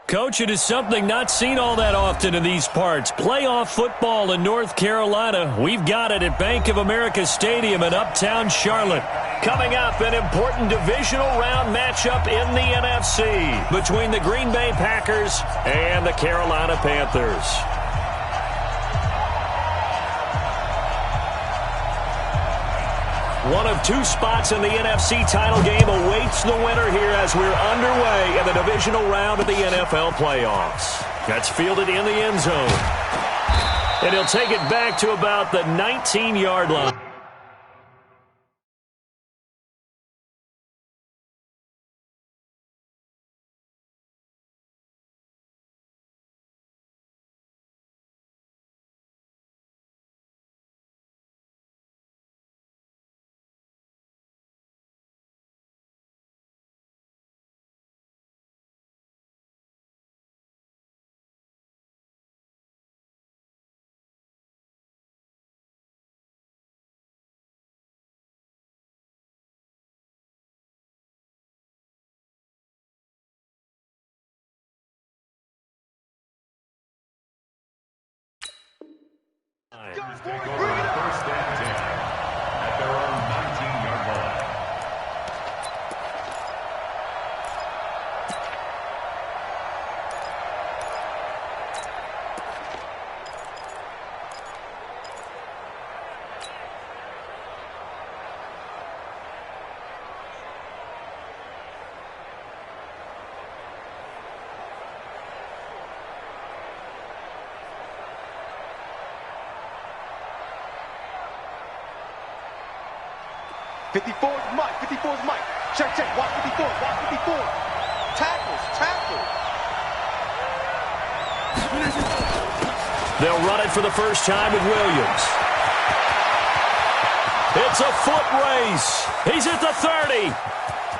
Coach, it is something not seen all that often in these parts. Playoff football in North Carolina. We've got it at Bank of America Stadium in Uptown Charlotte. Coming up, an important divisional round matchup in the NFC between the Green Bay Packers and the Carolina Panthers. One of two spots in the NFC title game awaits the winner here as we're underway in the divisional round of the NFL playoffs. That's fielded in the end zone. And he'll take it back to about the 19-yard line. Take over on first and 10 at their own 19-yard line. Mike. 54's Mike. Check. Watch 54. Tackle. They'll run it for the first time with Williams. It's a foot race. He's at the 30.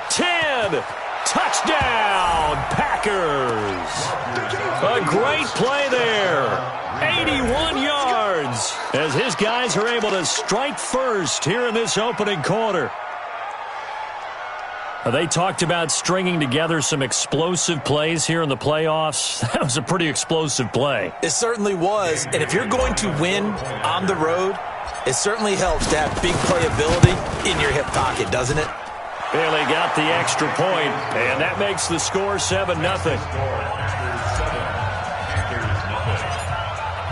10. Touchdown, Packers. A great play there. 81 yards as his guys are able to strike first here in this opening quarter. They talked about stringing together some explosive plays here in the playoffs. That was a pretty explosive play. It certainly was. And if you're going to win on the road, it certainly helps to have big playability in your hip pocket, doesn't it? Well, they got the extra point, and that makes the score 7-0.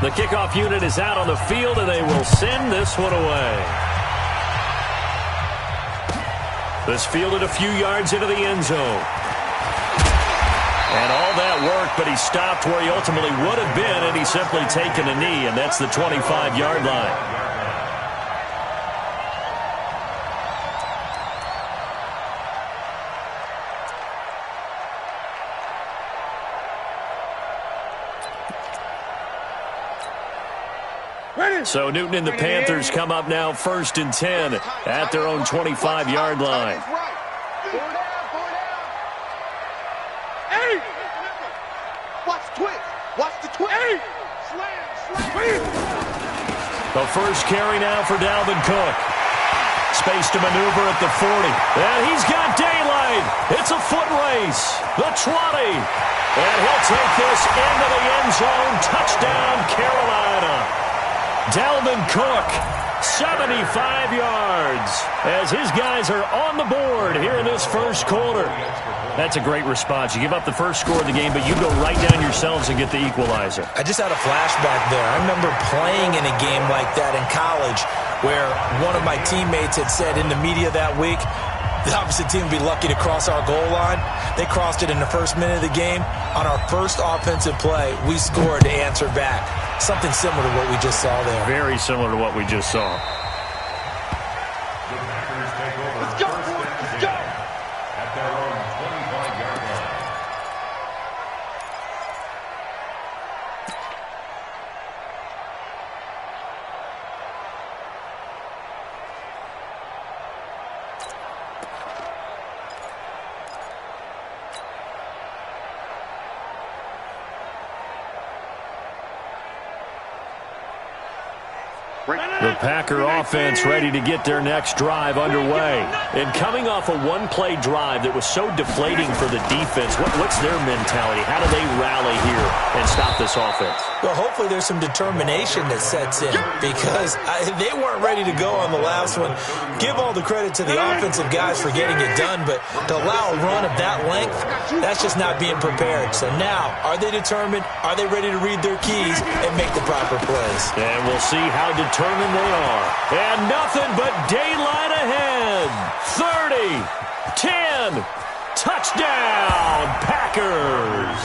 The kickoff unit is out on the field, and they will send this one away. This fielded a few yards into the end zone. And all that worked, but he stopped where he ultimately would have been, and he's simply taken a knee, and that's the 25-yard line. So Newton and the Panthers come up now 1st and 10 at their own 25-yard line. Watch the twist. The first carry now for Dalvin Cook. Space to maneuver at the 40. And he's got daylight. It's a foot race. The 20. And he'll take this into the end zone. Touchdown, Carolina. Dalvin Cook, 75 yards, as his guys are on the board here in this first quarter. That's a great response. You give up the first score of the game, but you go right down yourselves and get the equalizer. I just had a flashback there. I remember playing in a game like that in college where one of my teammates had said in the media that week, the opposite team would be lucky to cross our goal line. They crossed it in the first minute of the game. On our first offensive play, we scored to answer back. Something similar to what we just saw there. Very similar to what we just saw. Let's go. At their own 25-yard line. The Packer offense ready to get their next drive underway. And coming off a one-play drive that was so deflating for the defense, what's their mentality? How do they rally here and stop this offense? Well, hopefully there's some determination that sets in because they weren't ready to go on the last one. Give all the credit to the offensive guys for getting it done, but to allow a run of that length, that's just not being prepared. So now, are they determined? Are they ready to read their keys and make the proper plays? And we'll see how determined they are. And nothing but daylight ahead. 30, 10, touchdown, Packers.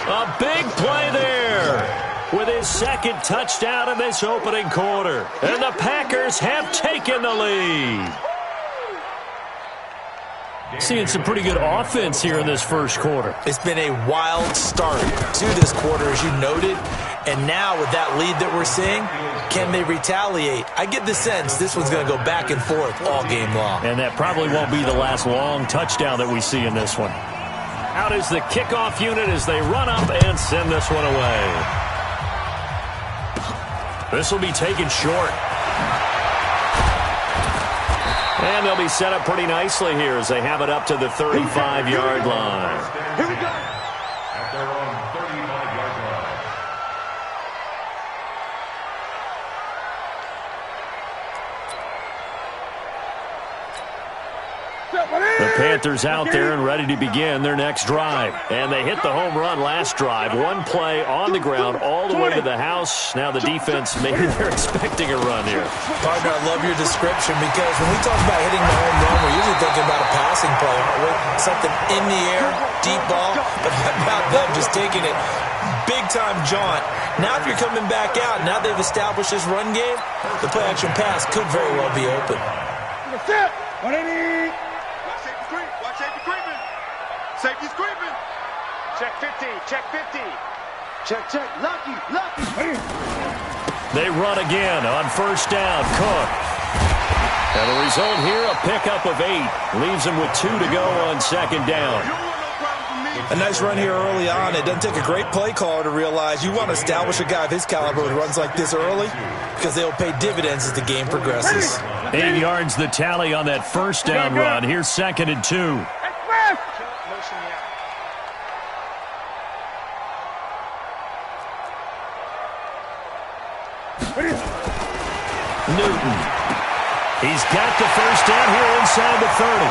A big play there with his second touchdown in this opening quarter. And the Packers have taken the lead. Seeing some pretty good offense here in this first quarter. It's been a wild start to this quarter, as you noted. And now with that lead that we're seeing, can they retaliate? I get the sense this one's going to go back and forth all game long. And that probably won't be the last long touchdown that we see in this one. Out is the kickoff unit as they run up and send this one away. This will be taken short. And they'll be set up pretty nicely here as they have it up to the 35-yard line. Here we go. At their own 35-yard line. The Panthers out there and ready to begin their next drive. And they hit the home run last drive. One play on the ground all the way to the house. Now the defense, maybe they're expecting a run here. Partner, I love your description because when we talk about hitting the home run, we're usually thinking about a passing play, aren't we? Something in the air, deep ball. But how about them just taking it big-time jaunt? Now if you're coming back out, now they've established this run game, the play-action pass could very well be open. Safety's creeping. Check 50. Check 50. Check. Lucky. They run again on first down. Cook. And the result here, a pickup of 8. Leaves them with 2 to go on second down. A nice run here early on. It doesn't take a great play caller to realize you want to establish a guy of his caliber who runs like this early because they will pay dividends as the game progresses. 8 yards the tally on that first down run. Here's second and 2. Newton. He's got the first down here inside the 30.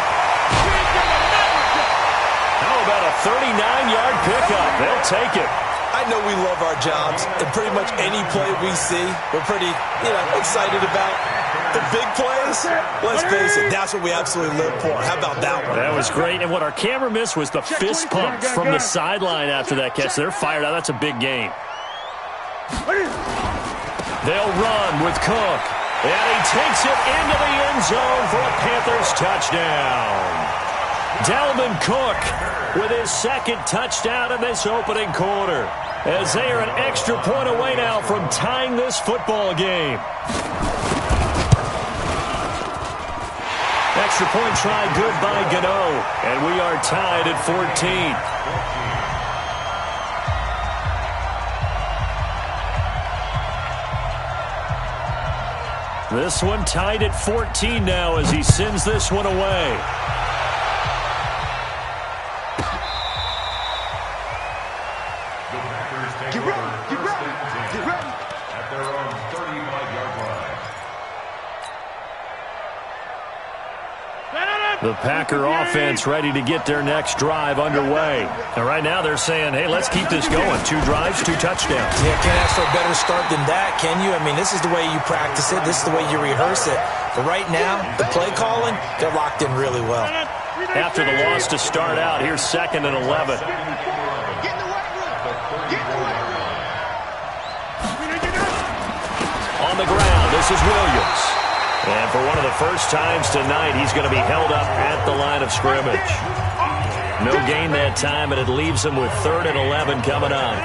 How about a 39-yard pickup? They'll take it. I know we love our jobs, and pretty much any play we see, we're pretty, excited about. The big plays, let's face it, that's what we absolutely live for. How about that one? That was great, and what our camera missed was the fist pump from the sideline after that catch. They're fired out. That's a big game. They'll run with Cook. And he takes it into the end zone for a Panthers touchdown. Dalvin Cook with his second touchdown in this opening quarter, as they are an extra point away now from tying this football game. Extra point try good by Gano, and we are tied at 14. This one tied at 14 now as he sends this one away. The Packers take over first and 10 at their own 35-yard line. The Packer offense ready to get their next drive underway. And right now they're saying, hey, let's keep this going. 2 drives, 2 touchdowns. Yeah, can't ask for a better start than that, can you? I mean, this is the way you practice it. This is the way you rehearse it. But right now, the play calling, they're locked in really well. After the loss to start out, here's second and 11. Get in the right room. Get in the right room. On the ground, this is Williams. And for one of the first times tonight, he's going to be held up at the line of scrimmage. No gain that time, and it leaves him with 3rd and 11 coming up.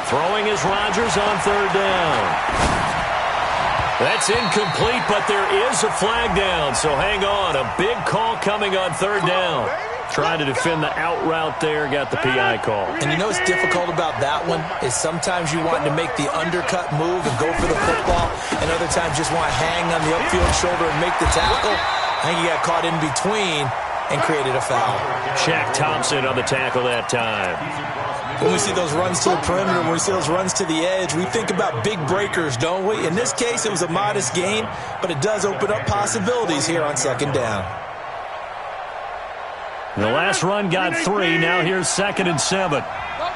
Throwing is Rodgers on 3rd down. That's incomplete, but there is a flag down, so hang on. A big call coming on third down. Trying to defend the out route there, got the PI call. And you know what's difficult about that one is sometimes you want to make the undercut move and go for the football, and other times just want to hang on the upfield shoulder and make the tackle. I think he got caught in between and created a foul. Shaq Thompson on the tackle that time. When we see those runs to the perimeter, when we see those runs to the edge, we think about big breakers, don't we? In this case, it was a modest gain, but it does open up possibilities here on second down. The last run got 3. Now here's 2nd and 7. No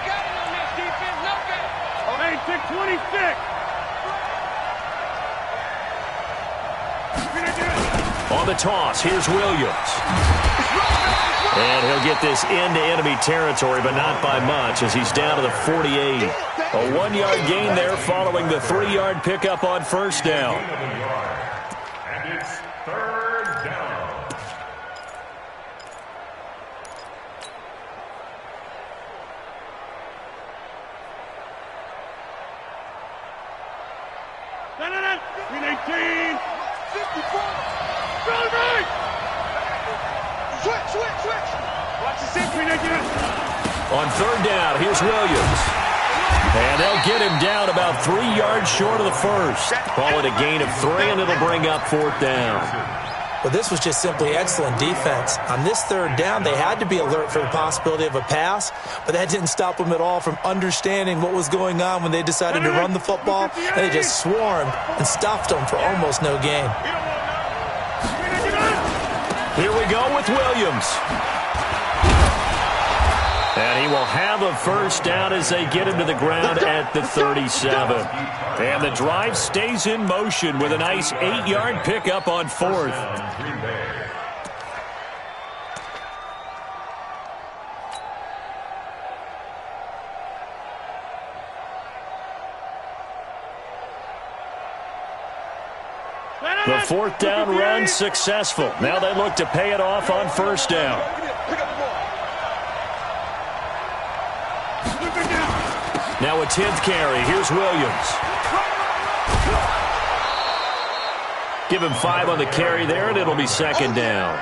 counting on this defense. No counting. Hey, 626. On the toss, here's Williams. And he'll get this into enemy territory, but not by much as he's down to the 48. A 1-yard gain there following the 3-yard pickup on first down. And it's third down. No. 318. 54. Right. Switch. Watch the six. On third down, here's Williams. And they'll get him down about 3 yards short of the first. Call it a gain of 3, and it'll bring up 4th down. Well, this was just simply excellent defense. On this third down, they had to be alert for the possibility of a pass, but that didn't stop them at all from understanding what was going on when they decided to run the football, and they just swarmed and stuffed them for almost no gain. Here we go with Williams. And he will have a first down as they get him to the ground at the 37. And the drive stays in motion with a nice 8-yard pickup on 4th. The 4th down run successful. Now they look to pay it off on first down. Now a 10th carry. Here's Williams. Give him 5 on the carry there, and it'll be 2nd down.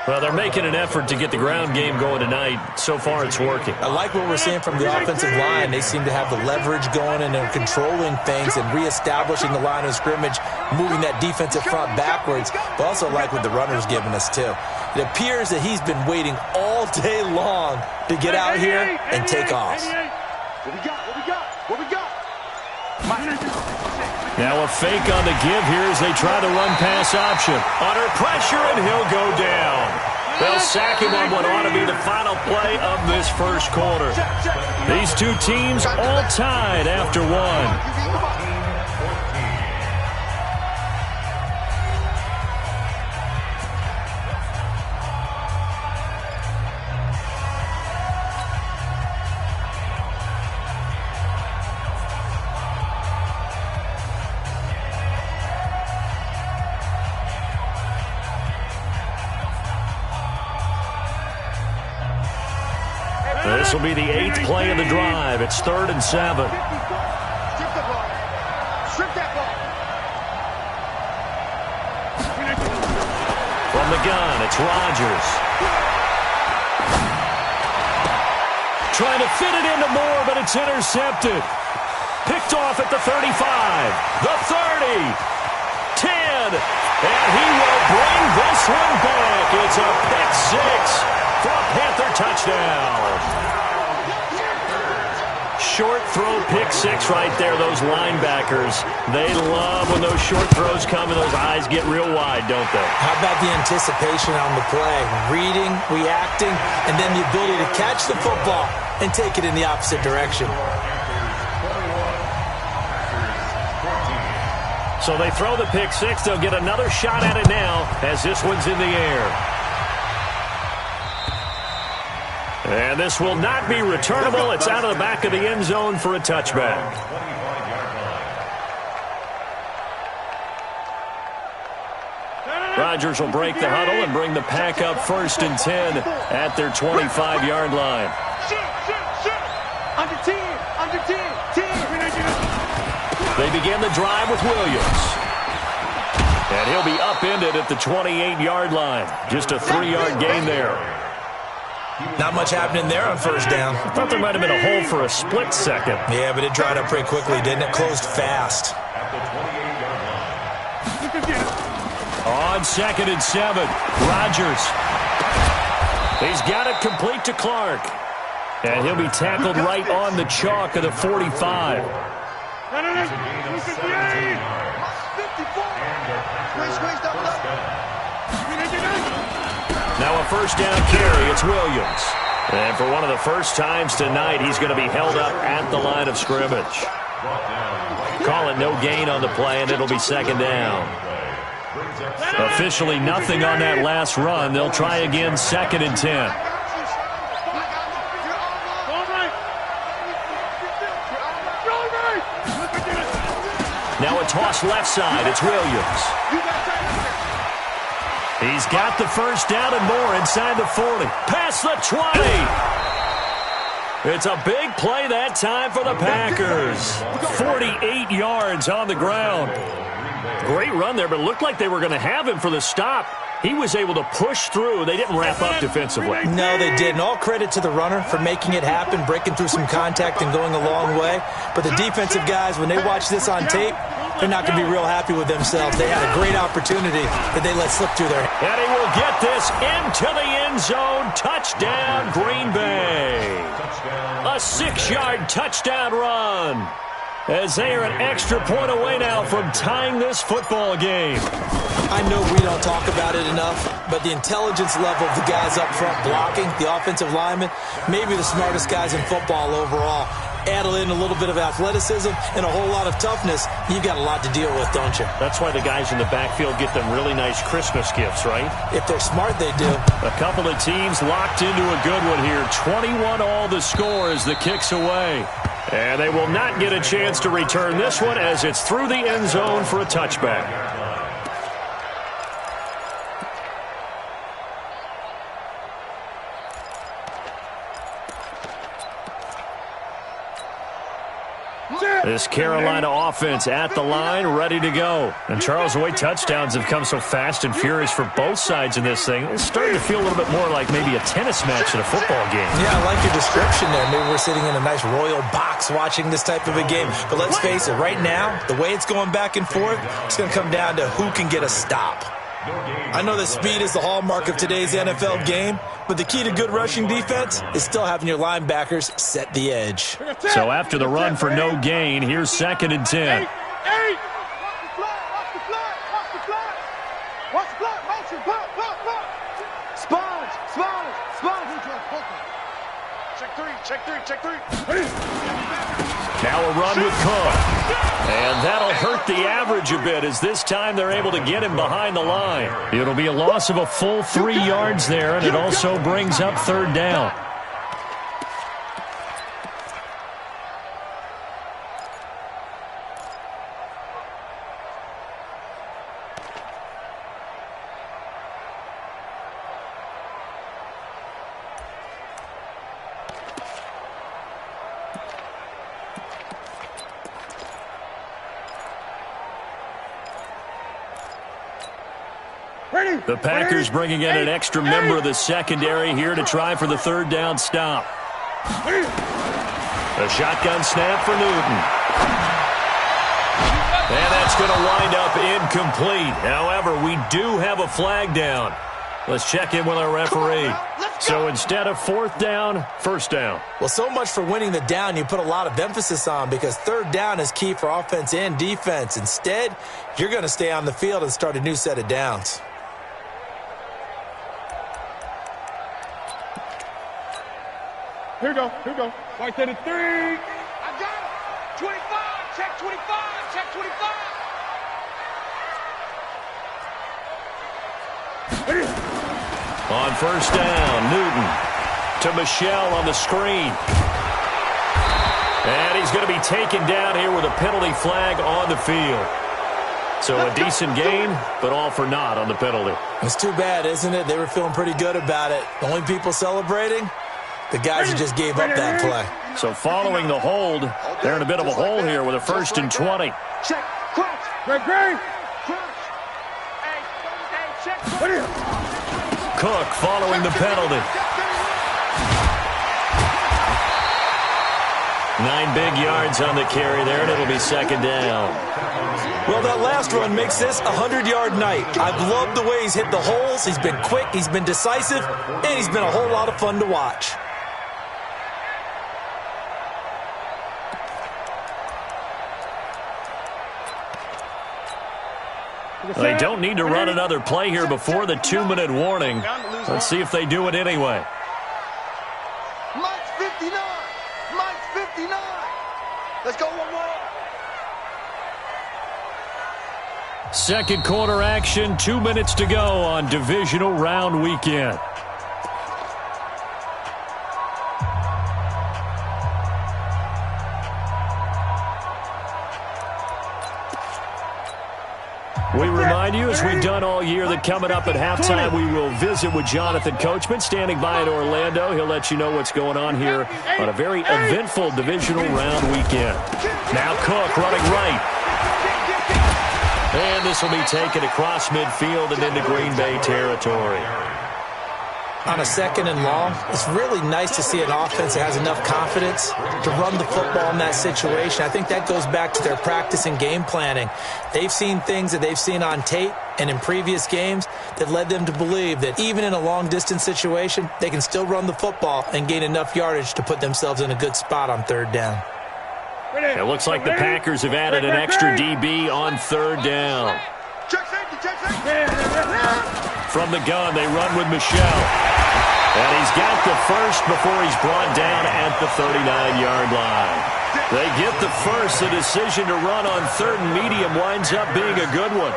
Well, they're making an effort to get the ground game going tonight. So far, it's working. I like what we're seeing from the offensive line. They seem to have the leverage going, and they're controlling things and reestablishing the line of scrimmage, moving that defensive front backwards. But also like what the runner's giving us, too. It appears that he's been waiting all day long to get out here and take off. What we got? Now a fake on the give here as they try the run-pass option. Under pressure, and he'll go down. They'll sack him on what ought to be the final play of this first quarter. These two teams all tied after 1. This will be the 8th play of the drive. It's 3rd and 7. Strip that ball. From the gun, it's Rodgers. Trying to fit it into Moore, but it's intercepted. Picked off at the 35, the 30, 10, and he will bring this one back. It's a pick 6 for a Panther touchdown. Short throw pick 6 right there. Those linebackers, they love when those short throws come and those eyes get real wide, don't they? How about the anticipation on the play? Reading, reacting, and then the ability to catch the football and take it in the opposite direction. So they throw the pick 6. They'll get another shot at it now as this one's in the air. And this will not be returnable. It's out of the back of the end zone for a touchback. Rodgers will break the huddle and bring the pack up 1st and 10 at their 25-yard line. Under 10. They begin the drive with Williams. And he'll be upended at the 28-yard line. Just a 3-yard gain there. Not much happening there on first down. I thought there might have been a hole for a split second. Yeah, but it dried up pretty quickly, didn't it? Closed fast. On 2nd and 7, Rodgers. He's got it complete to Clark. And he'll be tackled right on the chalk of the 45. Now a first down carry. It's Williams. And for one of the first times tonight, he's going to be held up at the line of scrimmage. Call it no gain on the play, and it'll be 2nd down. Officially nothing on that last run. They'll try again 2nd and 10. Now a toss left side. It's Williams. He's got the first down and more inside the 40. Past the 20. It's a big play that time for the Packers. 48 yards on the ground. Great run there, but it looked like they were going to have him for the stop. He was able to push through. They didn't wrap up defensively. No, they didn't. All credit to the runner for making it happen, breaking through some contact and going a long way. But the defensive guys, when they watch this on tape, they're not going to be real happy with themselves. They had a great opportunity that they let slip through their hands. And he will get this into the end zone. Touchdown, Green Bay. A 6-yard touchdown run. As they are an extra point away now from tying this football game. I know we don't talk about it enough, but the intelligence level of the guys up front blocking, the offensive linemen, maybe the smartest guys in football overall. Add in a little bit of athleticism and a whole lot of toughness, you've got a lot to deal with, don't you? That's why the guys in the backfield get them really nice Christmas gifts, right? If they're smart, they do. A couple of teams locked into a good one here. 21 all the score as the kick's away. And they will not get a chance to return this one as it's through the end zone for a touchback. This Carolina offense at the line, ready to go. And Charles, the way touchdowns have come so fast and furious for both sides in this thing, it's starting to feel a little bit more like maybe a tennis match in a football game. Yeah, I like your description there. Maybe we're sitting in a nice royal box watching this type of a game. But let's face it, right now, the way it's going back and forth, it's going to come down to who can get a stop. I know that speed is the hallmark of today's NFL game, but the key to good rushing defense is still having your linebackers set the edge. So after the run for no gain, here's 2nd and 10. Check three. Now a run with Cook. And that'll hurt the average a bit as this time they're able to get him behind the line. It'll be a loss of a full 3 yards there, and it also brings up 3rd down. The Packers bringing in an extra member of the secondary here to try for the 3rd down stop. A shotgun snap for Newton. And that's going to wind up incomplete. However, we do have a flag down. Let's check in with our referee. So instead of 4th down, 1st down. Well, so much for winning the down you put a lot of emphasis on because 3rd down is key for offense and defense. Instead, you're going to stay on the field and start a new set of downs. Here we go. Right to the 3. I got it. 25. Check 25. Check 25. On 1st down, Newton to Michelle on the screen. And he's going to be taken down here with a penalty flag on the field. So a decent gain, but all for naught on the penalty. It's too bad, isn't it? They were feeling pretty good about it. The only people celebrating? The guys who just gave up that play. So following the hold, they're in a bit of a hole here with a 1st and 20. Check. Crouch. Great. Crouch. Cook following the penalty. 9 big yards on the carry there, and it'll be second down. Well, that last run makes this a 100-yard night. I've loved the way he's hit the holes. He's been quick, he's been decisive, and he's been a whole lot of fun to watch. They don't need to run another play here before the 2-minute warning. Let's see if they do it anyway. Mike's 59. Mike's 59. Let's go one more. Second quarter action, 2 minutes to go on divisional round weekend. We remind you, as we've done all year, that coming up at halftime, we will visit with Jonathan Coachman, standing by in Orlando. He'll let you know what's going on here on a very eventful divisional round weekend. Now Cook running right. And this will be taken across midfield and into Green Bay territory. On a second and long, it's really nice to see an offense that has enough confidence to run the football in that situation. I think that goes back to their practice and game planning. They've seen things that they've seen on tape and in previous games that led them to believe that even in a long-distance situation, they can still run the football and gain enough yardage to put themselves in a good spot on third down. It looks like the Packers have added an extra DB on third down. From the gun, they run with Michelle. And he's got the first before he's brought down at the 39-yard line. They get the first. The decision to run on third and medium winds up being a good one.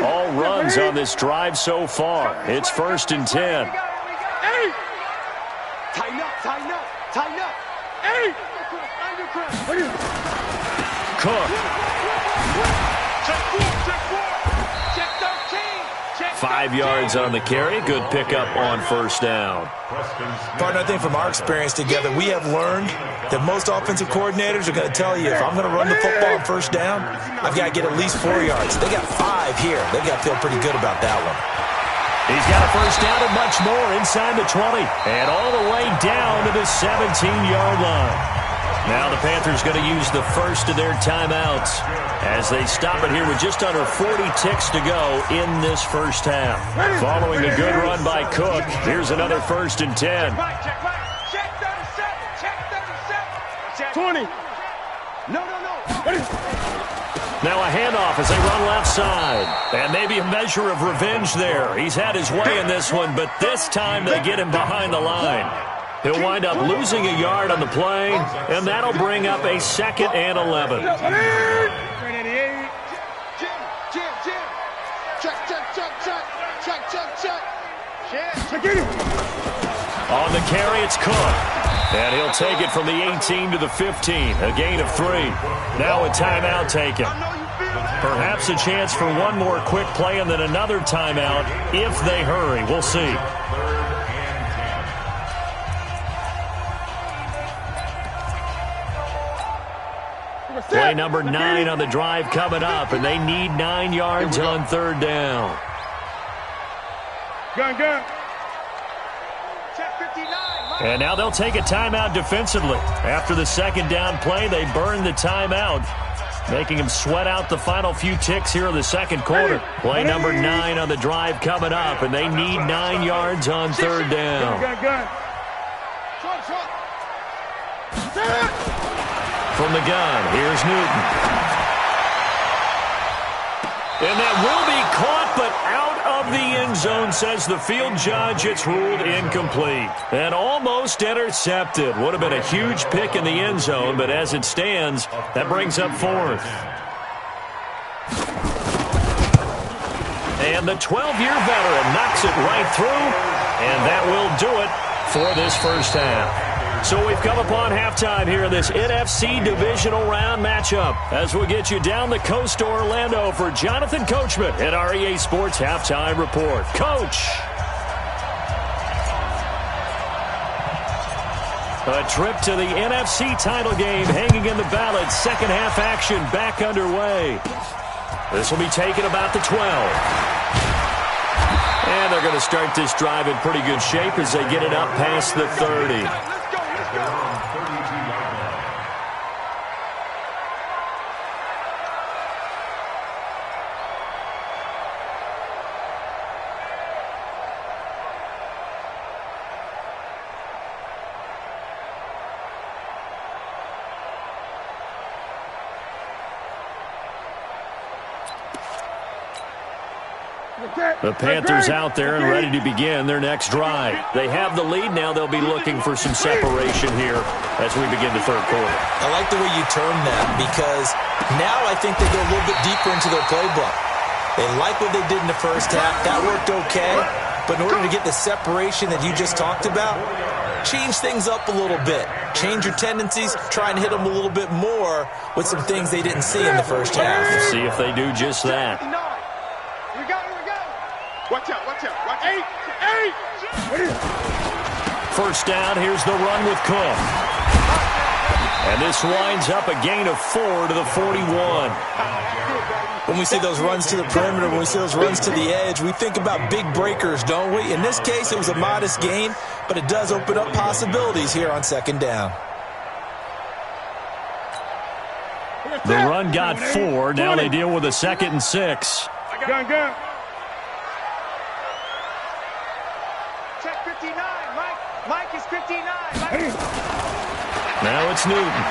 All runs on this drive so far. It's 1st and 10. Tighten up, tighten up, tighten up. Cook. Check 13. 5 yards on the carry. Good pickup on first down. Partner, I think from our experience together, we have learned that most offensive coordinators are going to tell you, if I'm going to run the football on first down, I've got to get at least 4 yards. They got 5 here. They've got to feel pretty good about that one. He's got a first down and much more inside the 20. And all the way down to the 17-yard line. Now the Panthers going to use the first of their timeouts as they stop it here with just under 40 ticks to go in this first half. Following a good run by Cook, here's another 1st and 10. Check 37. 20. No. Now a handoff as they run left side. And maybe a measure of revenge there. He's had his way in this one, but this time they get him behind the line. He'll wind up losing a yard on the play, and that'll bring up a 2nd and 11. On the carry, it's Cook. And he'll take it from the 18 to the 15, a gain of 3. Now a timeout taken. Perhaps a chance for one more quick play and then another timeout if they hurry. We'll see. Play number 9 on the drive coming up, and they need 9 yards on third down. Gun. Check 59. And now they'll take a timeout defensively. After the second down play, they burn the timeout, making them sweat out the final few ticks here in the second quarter. Play number 9 on the drive coming up, and they need 9 yards on third down. Gun. From the gun, here's Newton. And that will be caught, but out of the end zone, says the field judge. It's ruled incomplete. And almost intercepted. Would have been a huge pick in the end zone, but as it stands, that brings up 4th. And the 12-year veteran knocks it right through, and that will do it for this first half. So we've come upon halftime here in this NFC divisional round matchup as we'll get you down the coast to Orlando for Jonathan Coachman at our EA Sports Halftime Report. Coach. A trip to the NFC title game hanging in the balance. Second half action back underway. This will be taken about the 12. And they're going to start this drive in pretty good shape as they get it up past the 30. The Panthers out there and ready to begin their next drive. They have the lead now. They'll be looking for some separation here as we begin the third quarter. I like the way you term that because now I think they go a little bit deeper into their playbook. They like what they did in the first half. That worked okay. But in order to get the separation that you just talked about, change things up a little bit. Change your tendencies. Try and hit them a little bit more with some things they didn't see in the first half. See if they do just that. Watch out, watch out, watch out. 8. First down, here's the run with Cook. And this winds up a gain of 4 to the 41. When we see those runs to the perimeter, when we see those runs to the edge, we think about big breakers, don't we? In this case, it was a modest gain, but it does open up possibilities here on second down. The run got 4. Now they deal with a 2nd and 6. Gun. Check 59. Mike is 59. Now it's Newton.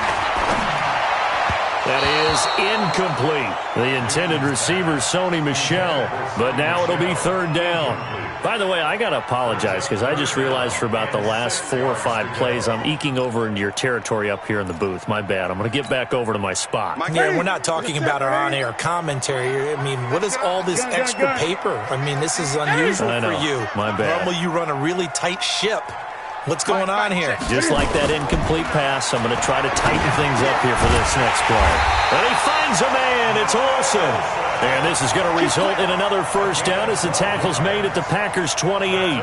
That is incomplete. The intended receiver, Sony Michel. But now it'll be third down. By the way, I got to apologize because I just realized for about the last 4 or 5 plays, I'm eking over into your territory up here in the booth. My bad. I'm going to get back over to my spot. Yeah, we're not talking about our on-air commentary. I mean, what is all this extra paper? I mean, this is unusual for you. My bad. Normally you run a really tight ship. What's going on here? Just like that incomplete pass, I'm going to try to tighten things up here for this next play. And he finds a man. It's Olsen. And this is going to result in another first down as the tackle's made at the Packers' 28.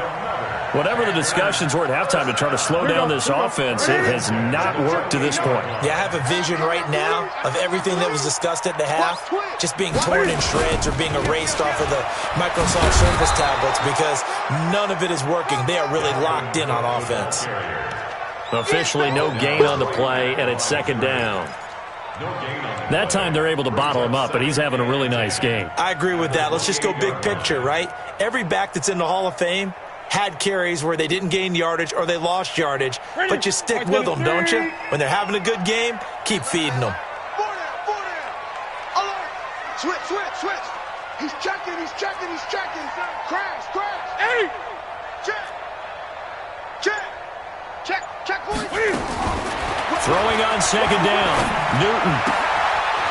Whatever the discussions were at halftime to try to slow down this offense, it has not worked to this point. Yeah, I have a vision right now of everything that was discussed at the half just being torn in shreds or being erased off of the Microsoft Surface tablets because none of it is working. They are really locked in on offense. Officially no gain on the play, and it's second down. That time they're able to bottle him up, but he's having a really nice game. I agree with that. Let's just go big picture, right? Every back that's in the Hall of Fame had carries where they didn't gain yardage or they lost yardage, but you stick with them, don't you? When they're having a good game, keep feeding them. 4 down. Alert. Switch. He's checking. Crash. 8. Check, boys. Throwing on second down. Newton.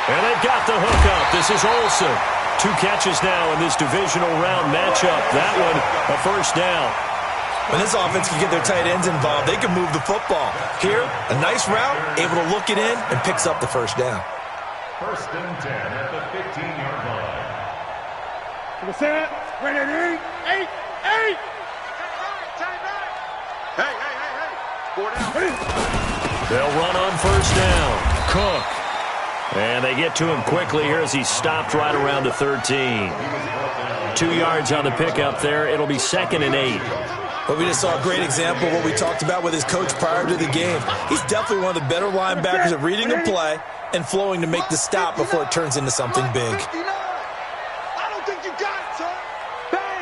And they've got the hook up. This is Olsen. 2 catches now in this divisional round matchup. That one, a first down. When this offense can get their tight ends involved, they can move the football. Here, a nice route, able to look it in, and picks up the first down. First and 10 at the 15-yard line. Set. Ready, 8. Time out. Hey. 4 down. They'll run on first down. Cook. And they get to him quickly here as he stopped right around the 13. 2 yards on the pickup there. It'll be 2nd and 8. But we just saw a great example of what we talked about with his coach prior to the game. He's definitely one of the better linebackers at reading a play and flowing to make the stop before it turns into something big. 59. I don't think you got it, son. Bang.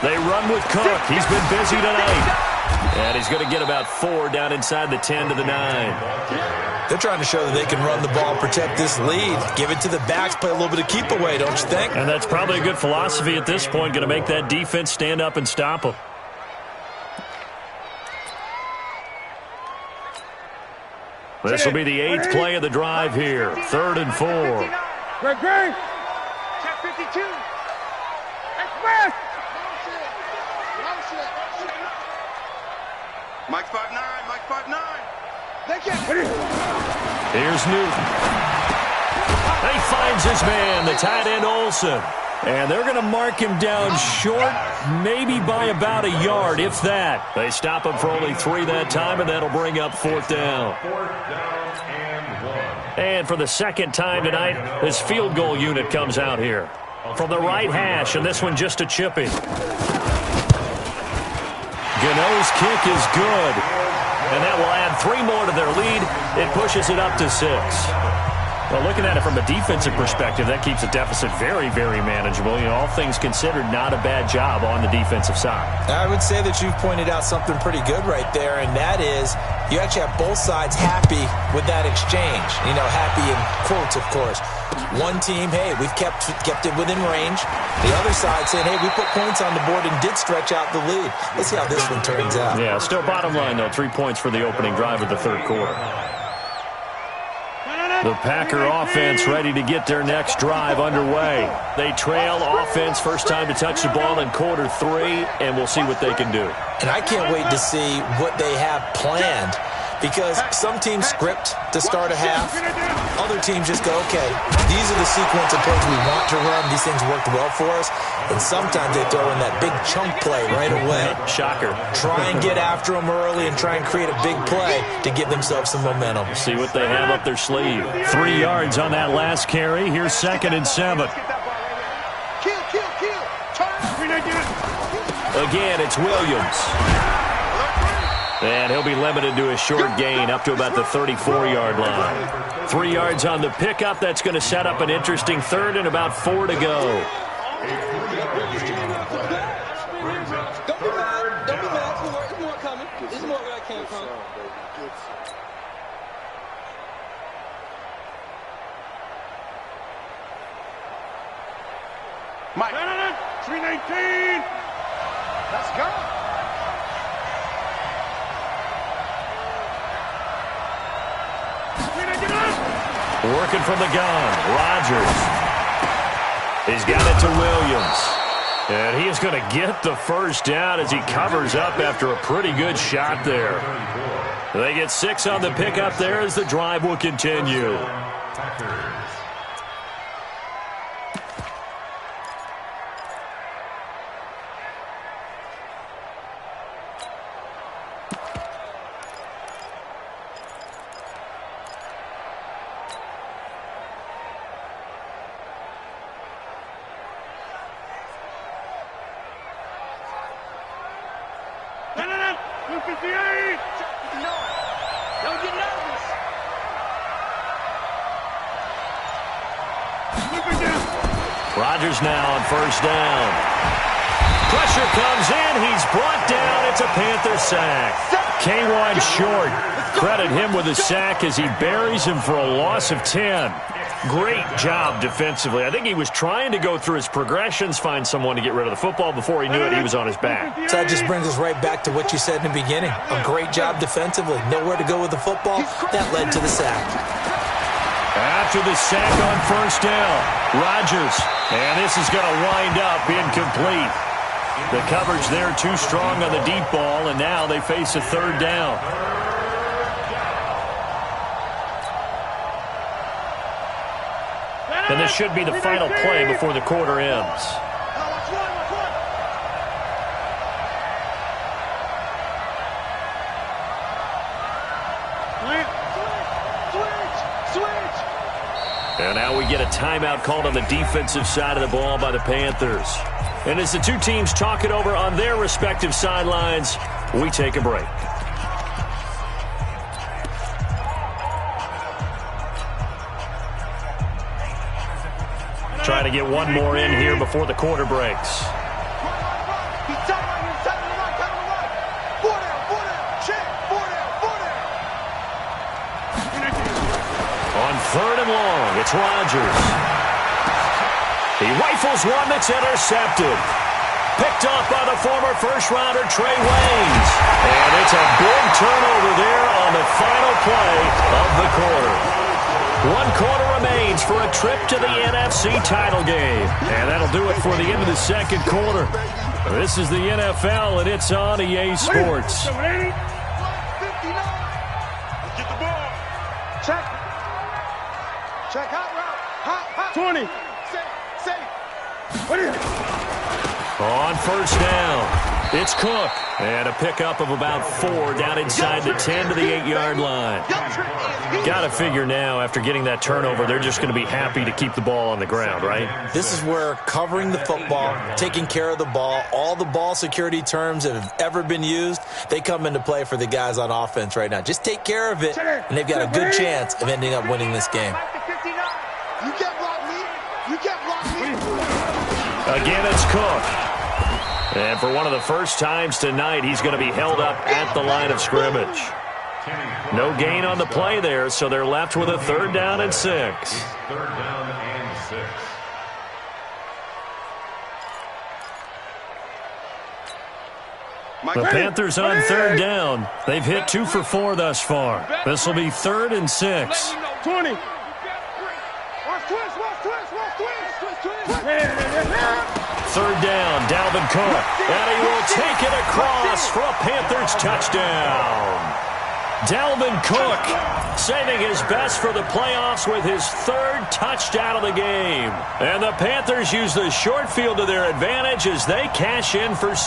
They run with Cook. He's been busy tonight. And he's going to get about 4 down inside the 10 to the 9. They're trying to show that they can run the ball and protect this lead. Give it to the backs, play a little bit of keep away, don't you think? And that's probably a good philosophy at this point, going to make that defense stand up and stop them. This will be the 8th play of the drive here. 3rd and 4. Great. Check 52. Express. Mike's 5'9". Here's Newton. He finds his man, the tight end Olsen. And they're going to mark him down short, maybe by about a yard, if that. They stop him for only 3 that time, and that'll bring up 4th down. 4th down and 1. And for the second time tonight, this field goal unit comes out here. From the right hash, and this one just a chip in. Gano's kick is good. And that will add 3 more to their lead. It pushes it up to 6. Well, looking at it from a defensive perspective, that keeps the deficit very, very manageable. You know, all things considered, not a bad job on the defensive side. I would say that you've pointed out something pretty good right there, and that is you actually have both sides happy with that exchange. You know, happy in quotes, of course. One team, hey, we've kept it within range. The other side saying, hey, we put points on the board and did stretch out the lead. Let's see how this one turns out. Yeah, still bottom line, though, 3 points for the opening drive of the third quarter. The Packer offense ready to get their next drive underway. They trail offense, first time to touch the ball in quarter 3, and we'll see what they can do. And I can't wait to see what they have planned, because some teams script to start a half. Other teams just go, okay, these are the sequence of plays we want to run. These things worked well for us. And sometimes they throw in that big chunk play right away. Shocker. Try and get after them early and try and create a big play to give themselves some momentum. See what they have up their sleeve. 3 yards on that last carry. Here's 2nd and 7. Again, it's Williams. And he'll be limited to a short gain up to about the 34-yard line. 3 yards on the pickup. That's going to set up an interesting 3rd and about 4 to go. Don't be mad. There's more coming. There's more where that came from. Mike. 319. Let's go. Working from the gun, Rodgers. He's got it to Williams. And he is going to get the first down as he covers up after a pretty good shot there. They get 6 on the pickup there as the drive will continue. Rodgers now on first down. Pressure comes in. He's brought down. It's a Panther sack. K1 short. Credit him with a sack as he buries him for a loss of 10. Great job defensively. I think he was trying to go through his progressions, find someone to get rid of the football. Before he knew it, he was on his back. So that just brings us right back to what you said in the beginning. A great job defensively. Nowhere to go with the football. That led to the sack. After the sack on first down, Rodgers. And this is going to wind up incomplete. The coverage there too strong on the deep ball, and now they face a 3rd down. And this should be the final play before the quarter ends. And now we get a timeout called on the defensive side of the ball by the Panthers. And as the two teams talk it over on their respective sidelines, we take a break. Trying to get one more in here before the quarter breaks. On 3rd and long, it's Rodgers. He rifles one that's intercepted. Picked off by the former first-rounder Trey Waynes. And it's a big turnover there on the final play of the quarter. 1 quarter remains for a trip to the NFC title game. And that'll do it for the end of the second quarter. This is the NFL, and it's on EA Sports. Get the ball. Check hot route. Hot. 20. Safe. On first down, it's Cook. And a pickup of about 4 down inside the 10 to the 8-yard line. Got to figure now, after getting that turnover, they're just going to be happy to keep the ball on the ground, right? This is where covering the football, taking care of the ball, all the ball security terms that have ever been used, they come into play for the guys on offense right now. Just take care of it, and they've got a good chance of ending up winning this game. You can't block me. You can't block me. Again, it's Cook. And for one of the first times tonight, he's going to be held up at the line of scrimmage. No gain on the play there, so they're left with a 3rd down and 6. 3rd down and 6. The Panthers on 3rd down. They've hit 2 for 4 thus far. This will be 3rd and 6. 20. Watch twist. 3rd down, Dalvin Cook. And he will take it across for a Panthers touchdown. Dalvin Cook saving his best for the playoffs with his 3rd touchdown of the game. And the Panthers use the short field to their advantage as they cash in for 6.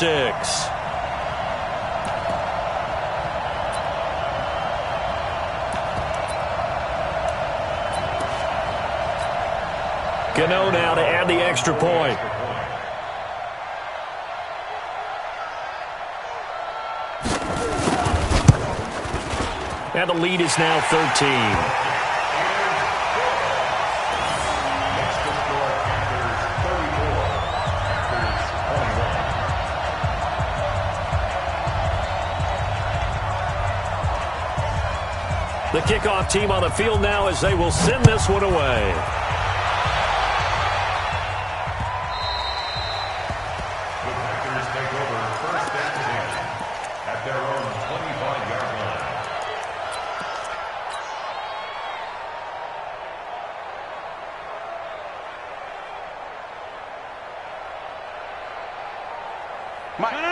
Gano now to add the extra point. And the lead is now 13. The kickoff team on the field now as they will send this one away.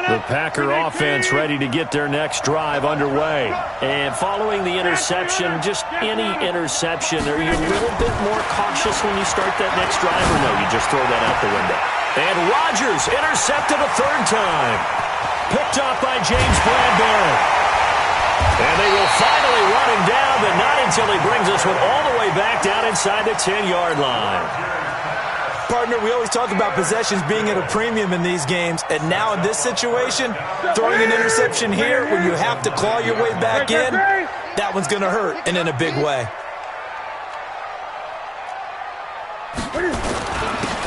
The Packer offense ready to get their next drive underway. And following the interception, just any interception, are you a little bit more cautious when you start that next drive, or no, you just throw that out the window? And Rodgers intercepted a 3rd time. Picked up by James Bradbury. And they will finally run him down, but not until he brings this one all the way back down inside the 10-yard line. Partner, we always talk about possessions being at a premium in these games, and now in this situation, throwing an interception here when you have to claw your way back in, that one's going to hurt, and in a big way.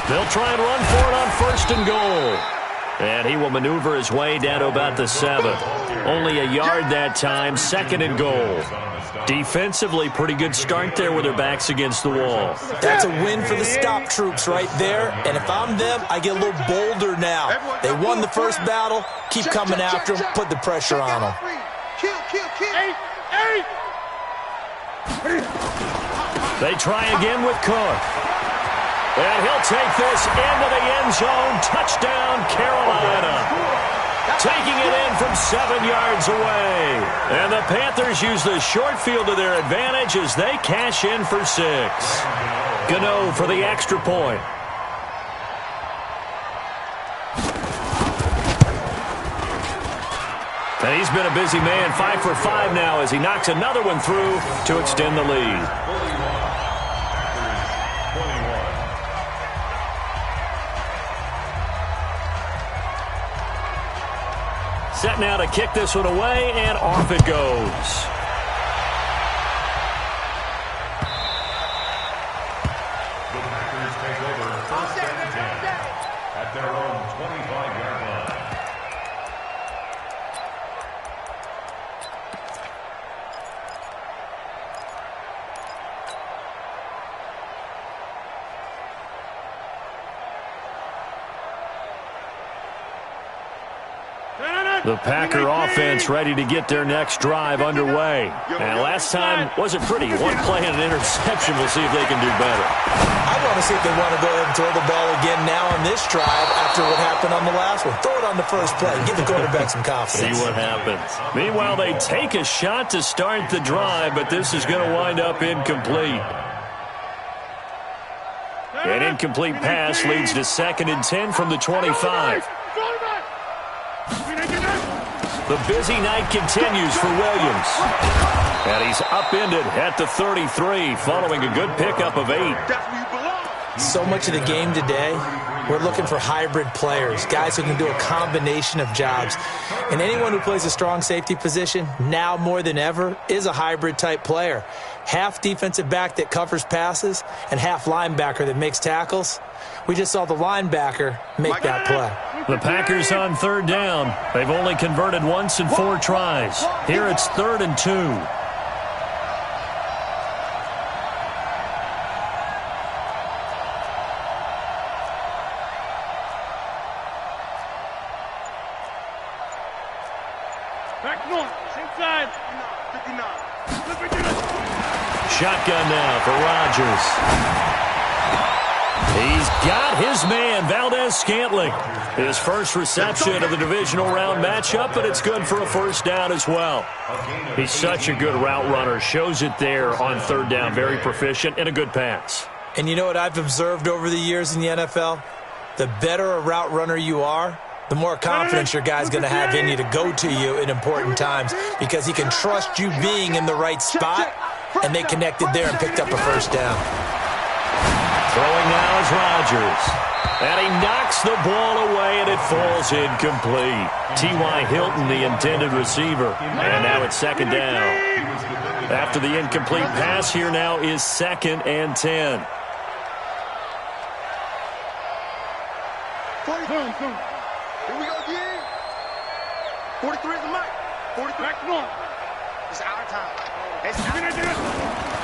They'll try and run for it on 1st and goal. And he will maneuver his way down to about the 7. Only a yard that time, 2nd and goal. Defensively, pretty good start there with their backs against the wall. That's a win for the stop troops right there. And if I'm them, I get a little bolder now. They won the first battle. Keep coming after them. Put the pressure on them. They try again with Cook. And he'll take this into the end zone. Touchdown, Carolina. Taking it in from 7 yards away. And the Panthers use the short field to their advantage as they cash in for 6. Gano for the extra point. And he's been a busy man, 5 for 5 now as he knocks another one through to extend the lead. Set now to kick this one away, and off it goes. The Packers take over 1st and 10 at their own 25-yard line. The Packer offense ready to get their next drive underway. And last time wasn't pretty. One play and an interception. We'll see if they can do better. I want to see if they want to go ahead and throw the ball again now on this drive after what happened on the last one. Throw it on the first play. Give the quarterback some confidence. See what happens. Meanwhile, they take a shot to start the drive, but this is going to wind up incomplete. And incomplete pass leads to 2nd and 10 from the 25. The busy night continues for Williams. And he's upended at the 33 following a good pickup of 8. So much of the game today, we're looking for hybrid players, guys who can do a combination of jobs. And anyone who plays a strong safety position, now more than ever, is a hybrid-type player. Half defensive back that covers passes and half linebacker that makes tackles. We just saw the linebacker make that play. The Packers on 3rd down. They've only converted once in 4 tries. Here it's 3rd and 2. Shotgun now for Rodgers. He's got his man, Valdez-Scantling. His first reception of the divisional round matchup, but it's good for a 1st down as well. He's such a good route runner. Shows it there on 3rd down. Very proficient and a good pass. And you know what I've observed over the years in the NFL? The better a route runner you are, the more confidence your guy's going to have in you to go to you in important times because he can trust you being in the right spot, and they connected there and picked up a 1st down. Throwing now is Rodgers. And he knocks the ball away, and it falls incomplete. T.Y. Hilton, the intended receiver. And now it's 2nd down. After the incomplete pass, here now is 2nd and 10. Here we go again. 43 is the mic. 43. It's our time.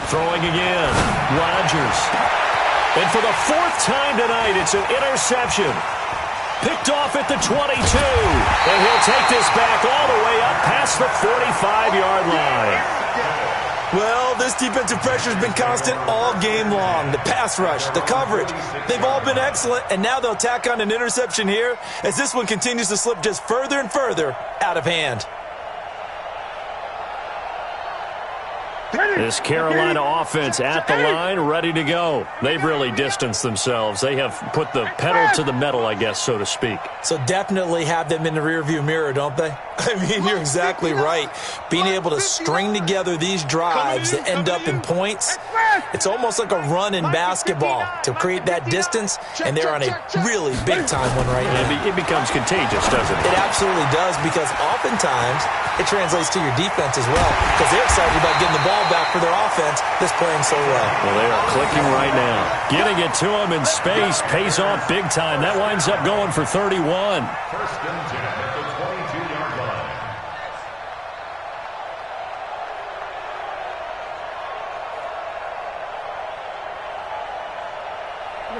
Throwing again. Rodgers. And for the 4th time tonight, it's an interception. Picked off at the 22. And he'll take this back all the way up past the 45-yard line. Well, this defensive pressure has been constant all game long. The pass rush, the coverage, they've all been excellent, and now they'll tack on an interception here as this one continues to slip just further and further out of hand. This Carolina offense at the line, ready to go. They've really distanced themselves. They have put the pedal to the metal, I guess, so to speak. So definitely have them in the rearview mirror, don't they? I mean, you're exactly right. Being able to string together these drives that end up in points, it's almost like a run in basketball to create that distance, and they're on a really big-time one right now. It becomes contagious, doesn't it? It absolutely does, because oftentimes it translates to your defense as well, because they're excited about getting the ball back for their offense that's playing so well. Well, they are clicking right now. Getting it to him in space pays off big time. That winds up going for 31. 1st and 10 at the 22-yard line.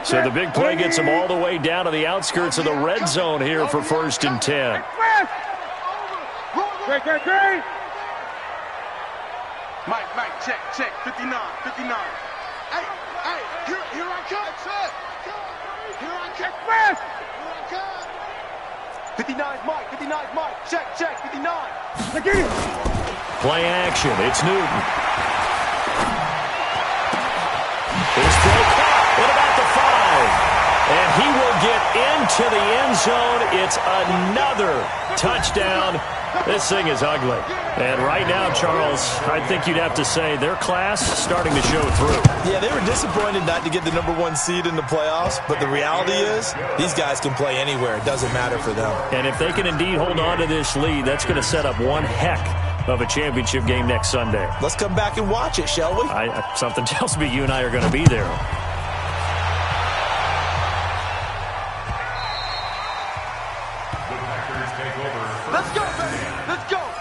So the big play gets him all the way down to the outskirts of the red zone here for 1st and 10. Great. Mike, check, 59. Hey, here I come. Here I come. 59's Mike, check, 59. Play action, it's Newton. His throw caught at about the 5. And he will get into the end zone. It's another touchdown. This thing is ugly. And right now, Charles, I think you'd have to say their class is starting to show through. Yeah, they were disappointed not to get the #1 seed in the playoffs, but the reality is these guys can play anywhere. It doesn't matter for them. And if they can indeed hold on to this lead, that's going to set up one heck of a championship game next Sunday. Let's come back and watch it, shall we? Something tells me you and I are going to be there. Let's go.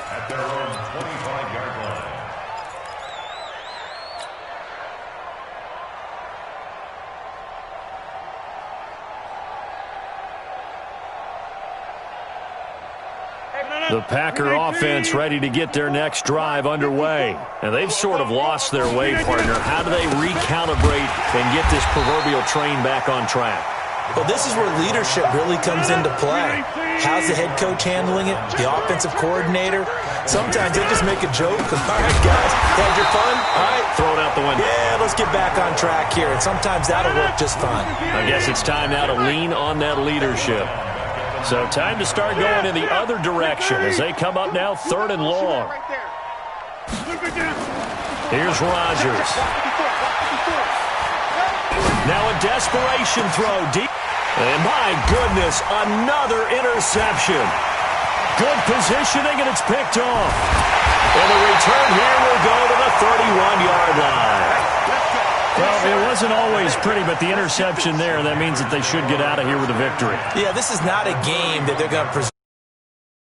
At their own 25-yard line. The Packer offense ready to get their next drive underway. And they've sort of lost their way, partner. How do they recalibrate and get this proverbial train back on track? Well, this is where leadership really comes into play. How's the head coach handling it? The offensive coordinator? Sometimes they just make a joke. All right, guys, had your fun? All right. Throw it out the window. Yeah, let's get back on track here. And sometimes that'll work just fine. I guess it's time now to lean on that leadership. So time to start going in the other direction as they come up now 3rd and long. Here's Rodgers. Now a desperation throw deep. And my goodness, another interception. Good positioning, and it's picked off. And the return here will go to the 31-yard line. Well, it wasn't always pretty, but the interception there, that means that they should get out of here with a victory. Yeah, this is not a game that they're going to present.